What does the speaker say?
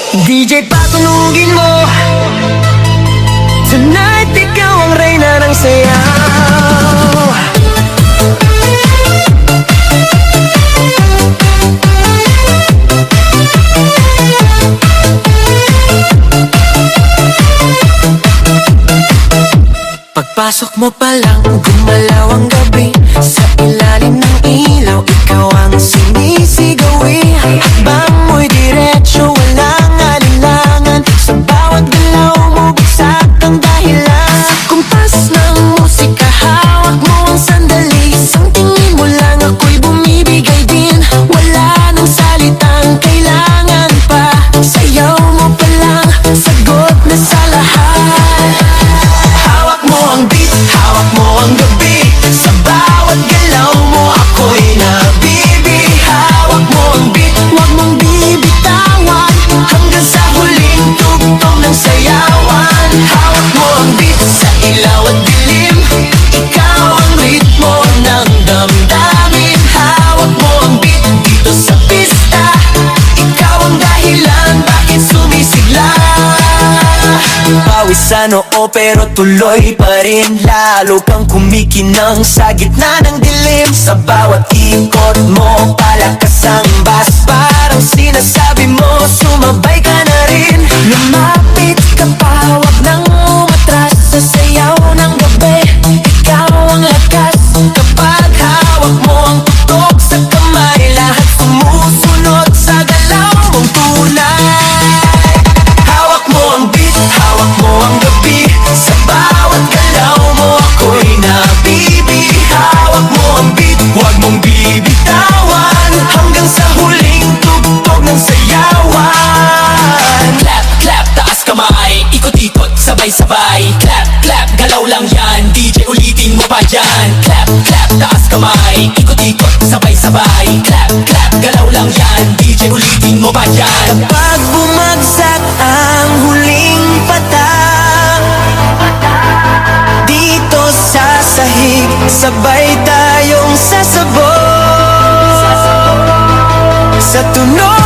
DJ patunugin mo, tonight ikaw ang reyna ng sayaw. Pagpasok mo pa lang, gumalaw ang gabi. Sa ilalim ng ilaw, ikaw ang sinisigawi. Hakbang mo'y diretsyo, walang alinlangan. Sa bawat galaw mo, bagsak ang dahilan. Sa kumpas ng musika, hawak mo ang sandali. Isang tingin mo lang, ako'y bumibigay din. Wala nang salitang kailangan pa. Sayaw mo pa lang, sagot na sa lahat. Hawak mo ang beat, hawak mo ang gabi. Sa bawat galaw mo, ako'y nabibi. Hawak mo ang beat, huwag mong bibitawan. Hanggang sa huling tugtog ng sayawan. Hawak mo ang beat, sa ilaw at dilim. Ikaw ang ritmo ng damdamin. Hawak mo ang beat, dito sa pista. Ikaw ang dahilan, bakit sumisigla. Pawisan oo pero tuloy pa rin. Lalo kang kumikinang sa gitna ng dilim. Sa bawat ikot mo, palakas ang bass. Parang sinasabi mo, sumabay ka na rin. Lumapit ka pa, wag nang umatras. Sa sayaw ng gabi, ikaw ang lakas. Kapag hawak mo ang tutok sa kamay, lahat sumusunod sa galaw mong tunay. Hawak mo ang beat, hawak mo ang gabi. Sa bawat galaw mo, ako'y nabibi. Hawak mo ang beat, huwag mong bibitawan. Hanggang sa huling tugtog ng sayawan. Clap, clap, taas kamay, ikot-ikot, sabay-sabay. Clap, clap, galaw lang yan, DJ ulitin mo pa yan. Clap, clap, taas kamay, ikot-ikot, sabay-sabay. Clap, clap, galaw lang yan, DJ ulitin mo pa yan. Kapag bumagsak ang huling patak, dito sa sahig, sabay tayong sasabog. Sa tunog